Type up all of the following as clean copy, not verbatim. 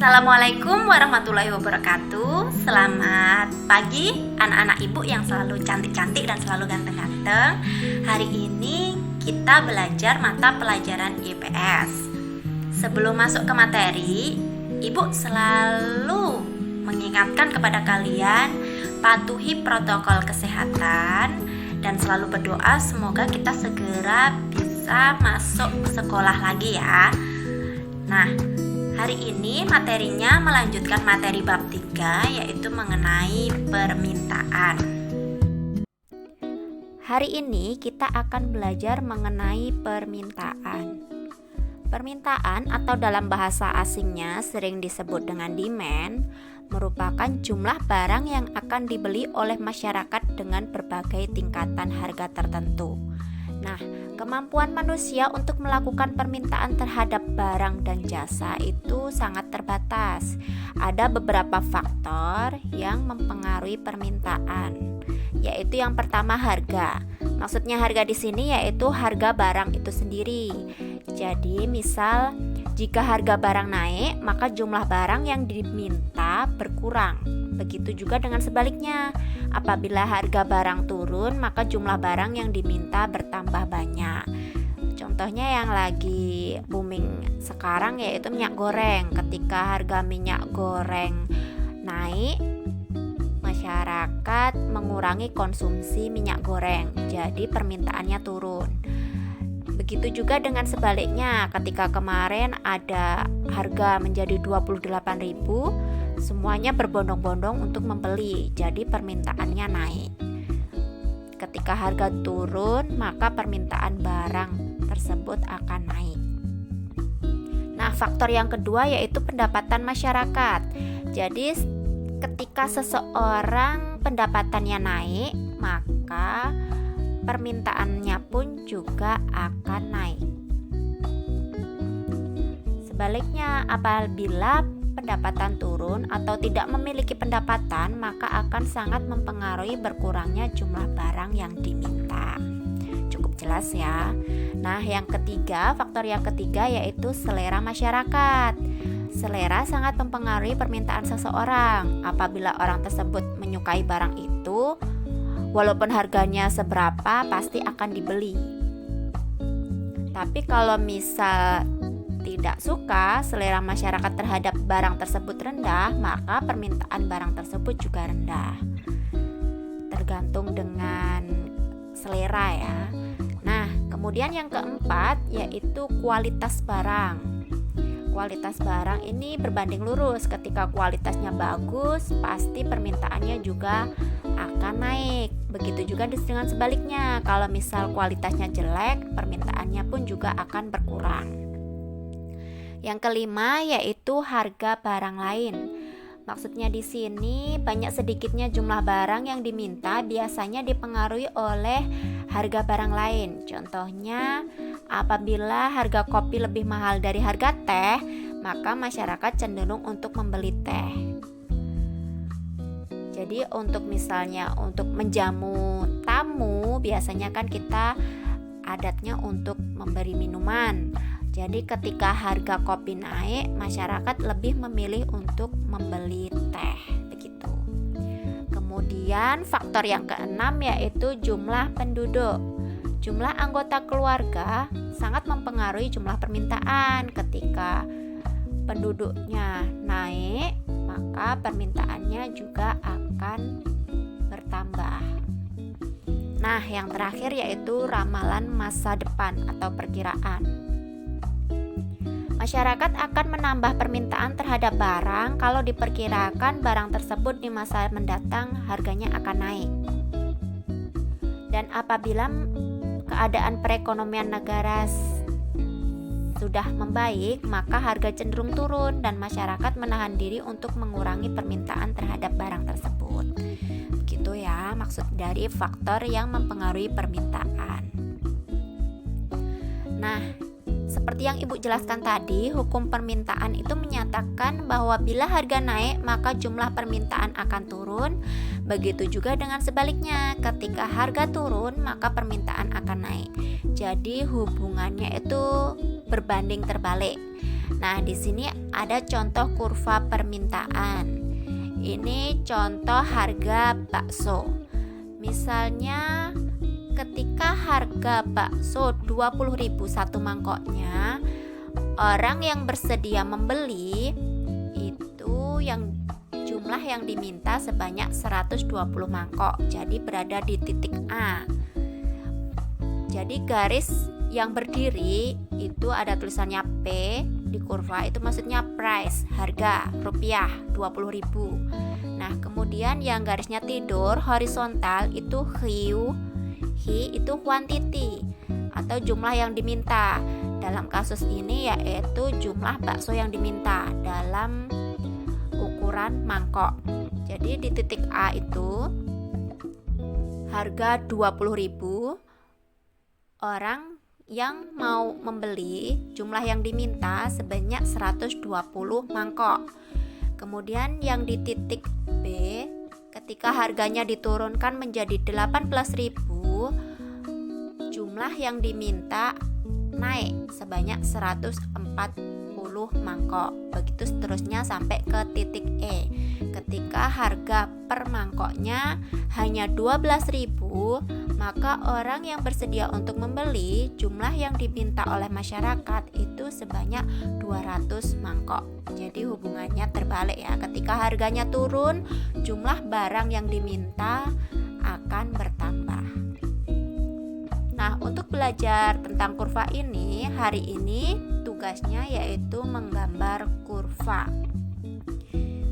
Assalamualaikum warahmatullahi wabarakatuh. Selamat pagi anak-anak ibu yang selalu cantik-cantik dan selalu ganteng-ganteng. Hari ini kita belajar mata pelajaran IPS. Sebelum masuk ke materi, ibu selalu mengingatkan kepada kalian patuhi protokol kesehatan dan selalu berdoa semoga kita segera bisa masuk sekolah lagi ya. Nah, hari ini materinya melanjutkan materi bab 3 yaitu mengenai permintaan. Hari ini kita akan belajar mengenai permintaan. Permintaan atau dalam bahasa asingnya sering disebut dengan demand merupakan jumlah barang yang akan dibeli oleh masyarakat dengan berbagai tingkatan harga tertentu. Nah, kemampuan manusia untuk melakukan permintaan terhadap barang dan jasa itu sangat terbatas. Ada beberapa faktor yang mempengaruhi permintaan, yaitu yang pertama harga. Maksudnya harga di sini yaitu harga barang itu sendiri. Jadi, misal jika harga barang naik, maka jumlah barang yang diminta berkurang. Begitu juga dengan sebaliknya. Apabila harga barang turun, maka jumlah barang yang diminta bertambah banyak. Contohnya yang lagi booming sekarang yaitu minyak goreng. Ketika harga minyak goreng naik, masyarakat mengurangi konsumsi minyak goreng. Jadi permintaannya turun. Begitu juga dengan sebaliknya, ketika kemarin ada harga menjadi 28.000, semuanya berbondong-bondong untuk membeli, jadi permintaannya naik. Ketika harga turun, maka permintaan barang tersebut akan naik. Nah, faktor yang kedua yaitu pendapatan masyarakat. Jadi, ketika seseorang pendapatannya naik, maka permintaannya pun juga akan naik. Sebaliknya, apabila pendapatan turun atau tidak memiliki pendapatan, maka akan sangat mempengaruhi berkurangnya jumlah barang yang diminta. Cukup jelas ya. Nah, faktor yang ketiga yaitu selera masyarakat. Selera sangat mempengaruhi permintaan seseorang. Apabila orang tersebut menyukai barang itu, walaupun harganya seberapa, pasti akan dibeli. Tapi kalau misal tidak suka, selera masyarakat terhadap barang tersebut rendah, maka permintaan barang tersebut juga rendah. Tergantung dengan selera ya. Nah, kemudian yang keempat yaitu kualitas barang. Kualitas barang ini berbanding lurus. Ketika kualitasnya bagus, pasti permintaannya juga akan naik. Begitu juga dengan sebaliknya. Kalau misal kualitasnya jelek, permintaannya pun juga akan berkurang. Yang kelima yaitu harga barang lain. Maksudnya di sini banyak sedikitnya jumlah barang yang diminta biasanya dipengaruhi oleh harga barang lain. Contohnya, apabila harga kopi lebih mahal dari harga teh, maka masyarakat cenderung untuk membeli teh. Jadi untuk menjamu tamu, biasanya kan kita adatnya untuk memberi minuman. Jadi ketika harga kopi naik, masyarakat lebih memilih untuk membeli teh, begitu. Kemudian faktor yang keenam yaitu jumlah penduduk. Jumlah anggota keluarga sangat mempengaruhi jumlah permintaan. Ketika penduduknya naik, maka permintaannya juga akan bertambah. Nah, yang terakhir yaitu ramalan masa depan atau perkiraan. Masyarakat akan menambah permintaan terhadap barang kalau diperkirakan barang tersebut di masa mendatang harganya akan naik. Dan apabila keadaan perekonomian negara sudah membaik, maka harga cenderung turun dan masyarakat menahan diri untuk mengurangi permintaan terhadap barang tersebut. Begitu ya maksud dari faktor yang mempengaruhi permintaan. Nah, seperti yang Ibu jelaskan tadi, hukum permintaan itu menyatakan bahwa bila harga naik, maka jumlah permintaan akan turun. Begitu juga dengan sebaliknya, ketika harga turun, maka permintaan akan naik. Jadi hubungannya itu berbanding terbalik. Nah, di sini ada contoh kurva permintaan. Ini contoh harga bakso. Misalnya ketika harga bakso 20.000 satu mangkoknya, orang yang bersedia membeli itu jumlah yang diminta sebanyak 120 mangkok. Jadi berada di titik A. Jadi garis yang berdiri itu ada tulisannya P di kurva, itu maksudnya price, harga, rupiah 20.000. Nah, kemudian yang garisnya tidur horizontal itu Hi itu quantity atau jumlah yang diminta. Dalam kasus ini yaitu jumlah bakso yang diminta dalam ukuran mangkok. Jadi di titik A itu harga 20.000, orang yang mau membeli jumlah yang diminta sebanyak 120 mangkok. Kemudian yang di titik B, ketika harganya diturunkan menjadi 18.000, jumlah yang diminta naik sebanyak 140 mangkok. Begitu seterusnya sampai ke titik E. Ketika harga per mangkoknya hanya 12.000, maka orang yang bersedia untuk membeli jumlah yang diminta oleh masyarakat itu sebanyak 200 mangkok. Jadi hubungannya terbalik ya. Ketika harganya turun, jumlah barang yang diminta akan bertambah. Nah, untuk belajar tentang kurva ini, hari ini tugasnya yaitu menggambar kurva.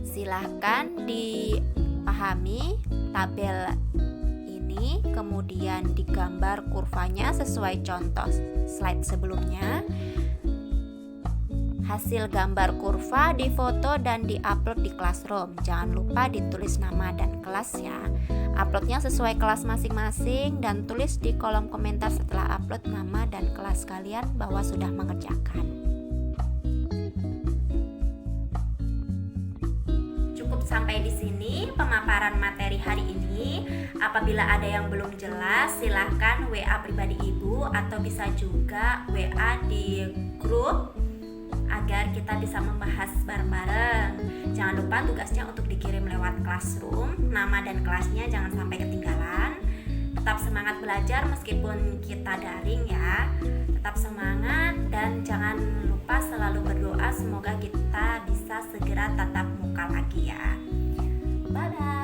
Silahkan dipahami tabel ini, kemudian digambar kurvanya sesuai contoh slide sebelumnya. Hasil gambar kurva difoto dan diupload di Classroom. Jangan lupa ditulis nama dan kelas ya. Uploadnya sesuai kelas masing-masing dan tulis di kolom komentar setelah upload nama dan kelas kalian bahwa sudah mengerjakan. Cukup sampai di sini pemaparan materi hari ini. Apabila ada yang belum jelas, silahkan WA pribadi Ibu atau bisa juga WA di grup agar kita bisa membahas bareng-bareng. Jangan lupa tugasnya untuk dikirim lewat Classroom. Nama dan kelasnya jangan sampai ketinggalan. Tetap semangat belajar meskipun kita daring ya. Tetap semangat dan jangan lupa selalu berdoa semoga kita bisa segera tatap muka lagi ya. Bye-bye.